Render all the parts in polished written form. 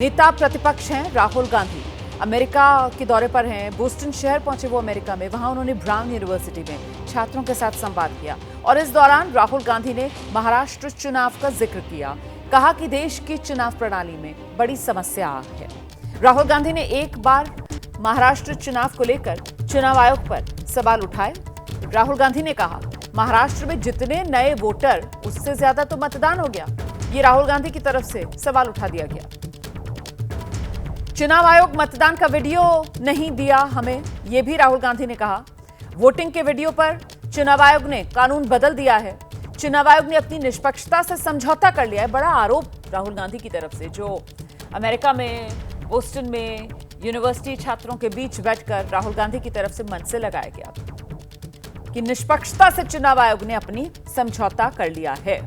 नेता प्रतिपक्ष हैं राहुल गांधी। अमेरिका के दौरे पर हैं। बोस्टन शहर पहुंचे वो अमेरिका में। वहां उन्होंने ब्राउन यूनिवर्सिटी में छात्रों के साथ संवाद किया और इस दौरान राहुल गांधी ने महाराष्ट्र चुनाव का जिक्र किया। कहा कि देश की चुनाव प्रणाली में बड़ी समस्या है। राहुल गांधी ने एक बार महाराष्ट्र चुनाव को लेकर चुनाव आयोग पर सवाल उठाए। राहुल गांधी ने कहा, महाराष्ट्र में जितने नए वोटर उससे ज्यादा तो मतदान हो गया। ये राहुल गांधी की तरफ से सवाल उठा दिया गया। चुनाव आयोग मतदान का वीडियो नहीं दिया हमें, यह भी राहुल गांधी ने कहा। वोटिंग के वीडियो पर चुनाव आयोग ने कानून बदल दिया है। चुनाव आयोग ने अपनी निष्पक्षता से समझौता कर लिया है। बड़ा आरोप राहुल गांधी की तरफ से, जो अमेरिका में बोस्टन में यूनिवर्सिटी छात्रों के बीच बैठकर राहुल गांधी की तरफ से मंच से लगाया गया कि निष्पक्षता से चुनाव आयोग ने अपनी समझौता कर लिया है।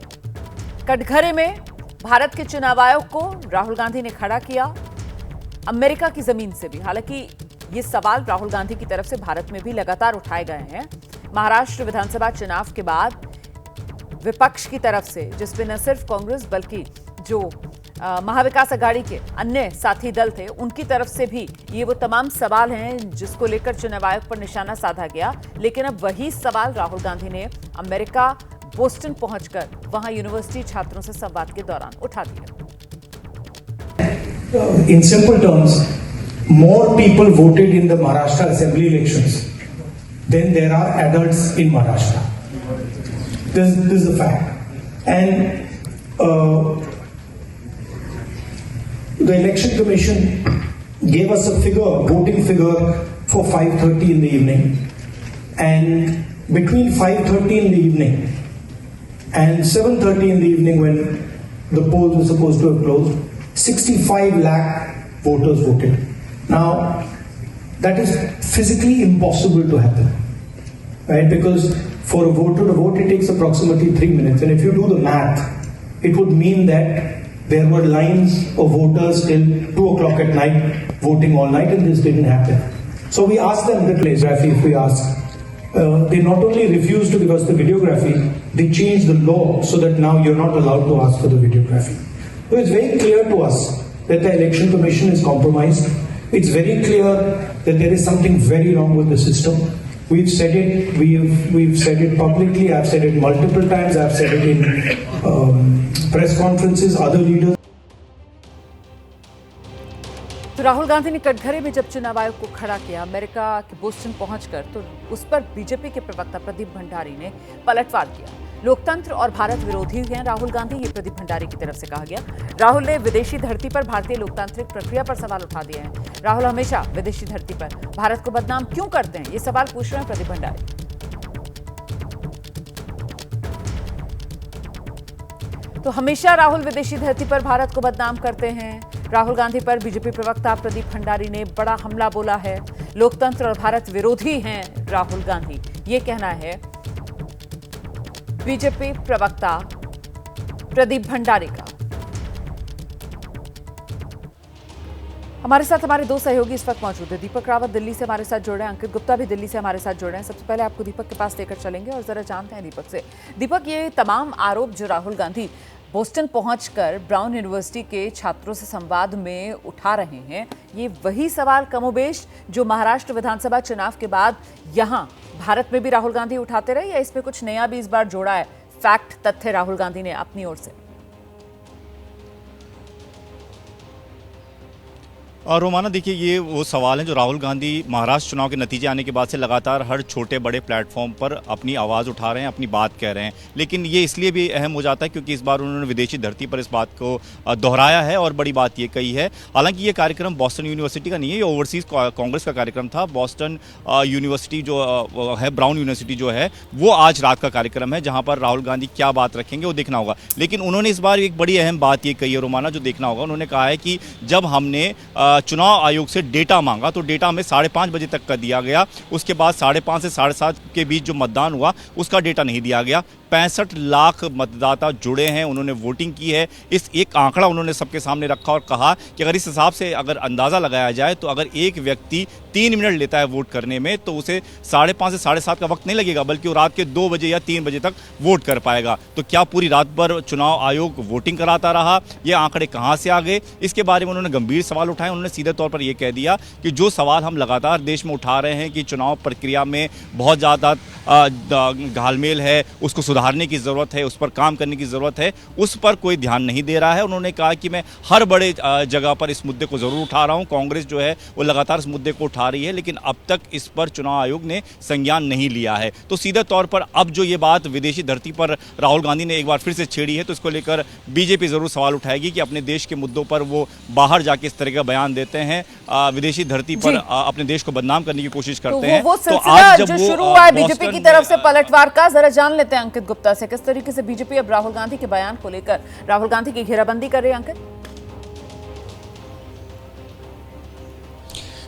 कटघरे में भारत के चुनाव आयोग को राहुल गांधी ने खड़ा किया, अमेरिका की जमीन से भी। हालांकि ये सवाल राहुल गांधी की तरफ से भारत में भी लगातार उठाए गए हैं। महाराष्ट्र विधानसभा चुनाव के बाद विपक्ष की तरफ से, जिसमें न सिर्फ कांग्रेस बल्कि जो महाविकास अघाड़ी के अन्य साथी दल थे, उनकी तरफ से भी ये वो तमाम सवाल हैं जिसको लेकर चुनाव आयोग पर निशाना साधा गया। लेकिन अब वही सवाल राहुल गांधी ने अमेरिका बोस्टन पहुंचकर वहां यूनिवर्सिटी छात्रों से संवाद के दौरान उठा दिया। In simple terms, more people voted in the Maharashtra assembly elections than there are adults in Maharashtra. This is a fact. And the election commission gave us a figure, voting figure for 5:30 in the evening. And between 5:30 in the evening and 7:30 in the evening, when the polls were supposed to have closed, 65 lakh voters voted. Now, that is physically impossible to happen, right? Because for a voter to vote, it takes approximately 3 minutes. And if you do the math, it would mean that there were lines of voters till 2 o'clock at night voting all night, and this didn't happen. So we asked them the videography. If we asked, they not only refused to give us the videography, they changed the law so that now you're not allowed to ask for the videography. So it's very clear to us that the election commission is compromised. It's very clear that there is something very wrong with the system. We've said it. We've said it publicly. I've said it multiple times. I've said it in press conferences. Other leaders. तो राहुल गांधी ने कटघरे में जब चुनाव आयोग को खड़ा किया अमेरिका के बोस्टन पहुंचकर, तो उस पर बीजेपी के प्रवक्ता प्रदीप भंडारी ने पलटवार किया। लोकतंत्र और भारत विरोधी हैं राहुल गांधी, ये प्रदीप भंडारी की तरफ से कहा गया। राहुल ने विदेशी धरती पर भारतीय लोकतांत्रिक प्रक्रिया पर सवाल उठा दिए हैं। राहुल हमेशा विदेशी धरती पर भारत को बदनाम क्यों करते हैं, ये सवाल पूछ रहे हैं प्रदीप भंडारी। तो हमेशा राहुल विदेशी धरती पर भारत को बदनाम करते हैं। राहुल गांधी पर बीजेपी प्रवक्ता प्रदीप भंडारी ने बड़ा हमला बोला है। लोकतंत्र और भारत विरोधी हैं राहुल गांधी, ये कहना है बीजेपी प्रवक्ता प्रदीप भंडारी का। हमारे साथ हमारे दो सहयोगी इस वक्त मौजूद है। दीपक रावत दिल्ली से हमारे साथ जुड़े हैं, अंकित गुप्ता भी दिल्ली से हमारे साथ जुड़े हैं। सबसे पहले आपको दीपक के पास लेकर चलेंगे और जरा जानते हैं दीपक से। दीपक, ये तमाम आरोप जो राहुल गांधी बोस्टन पहुंचकर ब्राउन यूनिवर्सिटी के छात्रों से संवाद में उठा रहे हैं, ये वही सवाल कमोबेश जो महाराष्ट्र विधानसभा चुनाव के बाद यहां भारत में भी राहुल गांधी उठाते रहे, या इसमें कुछ नया भी इस बार जोड़ा है, फैक्ट तथ्य राहुल गांधी ने अपनी ओर से? और रोमाना, देखिए, ये वो सवाल हैं जो राहुल गांधी महाराष्ट्र चुनाव के नतीजे आने के बाद से लगातार हर छोटे बड़े प्लेटफॉर्म पर अपनी आवाज़ उठा रहे हैं, अपनी बात कह रहे हैं। लेकिन ये इसलिए भी अहम हो जाता है क्योंकि इस बार उन्होंने विदेशी धरती पर इस बात को दोहराया है और बड़ी बात ये कही है। हालांकि ये कार्यक्रम बोस्टन यूनिवर्सिटी का नहीं है, ये ओवरसीज़ कांग्रेस का कार्यक्रम था। बोस्टन यूनिवर्सिटी जो है, ब्राउन यूनिवर्सिटी जो है, वो आज रात का कार्यक्रम है, जहाँ पर राहुल गांधी क्या बात रखेंगे वो देखना होगा। लेकिन उन्होंने इस बार एक बड़ी अहम बात ये कही है रोमाना, जो देखना होगा। उन्होंने कहा है कि जब हमने चुनाव आयोग से डेटा मांगा तो डेटा हमें 5:30 बजे तक का दिया गया। उसके बाद 5:30 से 7:30 के बीच जो मतदान हुआ उसका डेटा नहीं दिया गया। 65 लाख मतदाता जुड़े हैं, उन्होंने वोटिंग की है। इस एक आंकड़ा उन्होंने सबके सामने रखा और कहा कि अगर इस हिसाब से अगर अंदाज़ा लगाया जाए तो अगर एक व्यक्ति 3 मिनट लेता है वोट करने में तो उसे 5:30 से 7:30 का वक्त नहीं लगेगा, बल्कि वो रात के 2 बजे या 3 बजे तक वोट कर पाएगा। तो क्या पूरी रात भर चुनाव आयोग वोटिंग कराता रहा? ये आंकड़े कहाँ से आ गए? इसके बारे में उन्होंने गंभीर सवाल उठाए। उन्होंने सीधे तौर पर यह कह दिया कि जो सवाल हम लगातार देश में उठा रहे हैं कि चुनाव प्रक्रिया में बहुत ज़्यादा घालमेल है, उसको सुधारने की ज़रूरत है, उस पर काम करने की ज़रूरत है, उस पर कोई ध्यान नहीं दे रहा है। उन्होंने कहा कि मैं हर बड़े जगह पर इस मुद्दे को ज़रूर उठा रहा हूँ, कांग्रेस जो है वो लगातार इस मुद्दे को उठा रही है, लेकिन अब तक इस पर चुनाव आयोग ने संज्ञान नहीं लिया है। तो सीधे तौर पर अब जो ये बात विदेशी धरती पर राहुल गांधी ने एक बार फिर से छेड़ी है, तो इसको लेकर बीजेपी ज़रूर सवाल उठाएगी कि अपने देश के मुद्दों पर वो बाहर जाके इस तरह का बयान देते हैं, विदेशी धरती पर अपने देश को बदनाम करने की कोशिश करते हैं। वो सिलसिला जो शुरू हुआ है बीजेपी की तरफ से पलटवार का, जरा जान लेते हैं अंकित गुप्ता से, किस तरीके से बीजेपी अब राहुल गांधी के बयान को लेकर राहुल गांधी की घेराबंदी कर रही है। अंकित,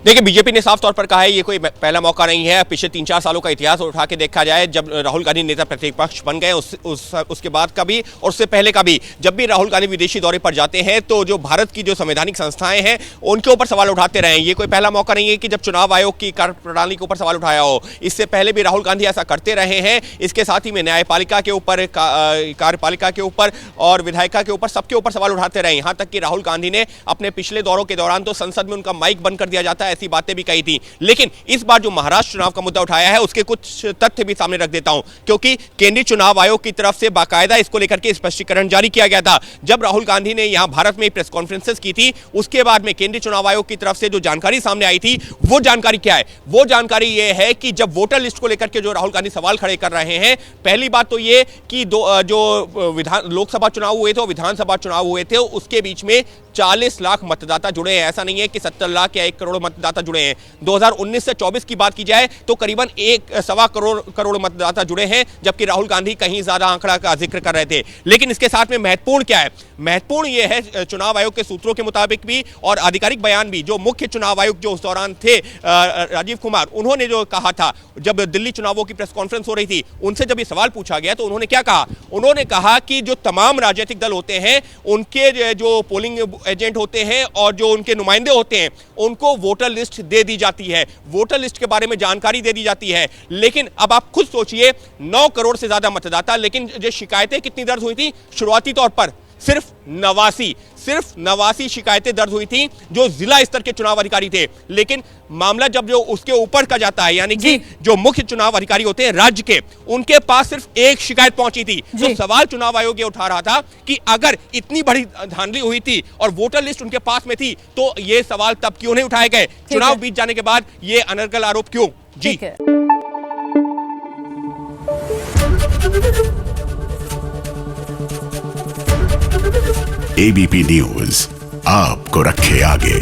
देखिए, बीजेपी ने साफ तौर पर कहा है ये कोई पहला मौका नहीं है। पिछले 3-4 सालों का इतिहास उठा के देखा जाए, जब राहुल गांधी नेता प्रतिपक्ष बन गए उसके बाद का भी और उससे पहले का भी, जब भी राहुल गांधी विदेशी दौरे पर जाते हैं तो जो भारत की जो संवैधानिक संस्थाएं हैं उनके ऊपर सवाल उठाते रहे। ये कोई पहला मौका नहीं है कि जब चुनाव आयोग की कार्यप्रणाली के ऊपर सवाल उठाया हो। इससे पहले भी राहुल गांधी ऐसा करते रहे हैं। इसके साथ ही में न्यायपालिका के ऊपर, कार्यपालिका के ऊपर और विधायिका के ऊपर, सबके ऊपर सवाल उठाते रहे। यहाँ तक कि राहुल गांधी ने अपने पिछले दौरों के दौरान तो संसद में उनका माइक बंद कर दिया जाता है, ऐसी बातें भी कही थी। लेकिन इस बार जो महाराष्ट्र चुनाव का मुद्दा उठाया है उसके कुछ तथ्य भी सामने रख देता हूं, क्योंकि केंद्रीय चुनाव आयोग की तरफ से बाकायदा इसको लेकर के स्पष्टीकरण जारी किया गया था। जब राहुल गांधी ने यहां भारत में प्रेस कॉन्फ्रेंसेस की थी, उसके बाद में केंद्रीय चुनाव आयोग की तरफ से जो जानकारी सामने आई थी, वो जानकारी क्या है? वो जानकारी ये है कि जब वोटर लिस्ट को लेकर के जो राहुल गांधी सवाल खड़े कर रहे हैं, पहली बात तो ये कि जो लोकसभा चुनाव हुए थे और विधानसभा चुनाव हुए थे, उसके बीच में 40 लाख मतदाता जुड़े हैं। ऐसा नहीं है कि 70 लाख या 1 करोड़ मतदाता जुड़े हैं। 2019 से 24 की बात की जाए तो करीबन 1.25 करोड़ मतदाता जुड़े हैं, जबकि राहुल गांधी कहीं ज्यादा आंकड़ा का जिक्र कर रहे थे। लेकिन इसके साथ में महत्वपूर्ण क्या है? महत्वपूर्ण यह है, चुनाव आयोग के सूत्रों के मुताबिक भी और आधिकारिक बयान भी, जो मुख्य चुनाव आयुक्त जो उस दौरान थे राजीव कुमार, उन्होंने जो कहा था जब दिल्ली चुनावों की प्रेस कॉन्फ्रेंस हो रही थी, उनसे जब ये सवाल पूछा गया तो उन्होंने क्या कहा? उन्होंने कहा कि जो तमाम राजनीतिक दल होते हैं, उनके जो पोलिंग एजेंट होते हैं और जो उनके नुमाइंदे होते हैं, उनको वोटर लिस्ट दे दी जाती है, वोटर लिस्ट के बारे में जानकारी दे दी जाती है। लेकिन अब आप खुद सोचिए, 9 करोड़ से ज्यादा मतदाता, लेकिन जो शिकायतें कितनी दर्ज हुई थी? शुरुआती तौर पर सिर्फ 89 शिकायतें दर्ज हुई थी जो जिला स्तर के चुनाव अधिकारी थे। लेकिन मामला जब जो उसके ऊपर का जाता है, यानी कि जो मुख्य चुनाव अधिकारी होते हैं राज्य के, उनके पास सिर्फ एक शिकायत पहुंची थी। तो सवाल चुनाव आयोग ये उठा रहा था कि अगर इतनी बड़ी धांधली हुई थी और वोटर लिस्ट उनके पास में थी, तो ये सवाल तब क्यों नहीं उठाए गए? चुनाव बीत जाने के बाद ये अनर्गल आरोप क्यों? जी, एबीपी न्यूज आपको रखे आगे।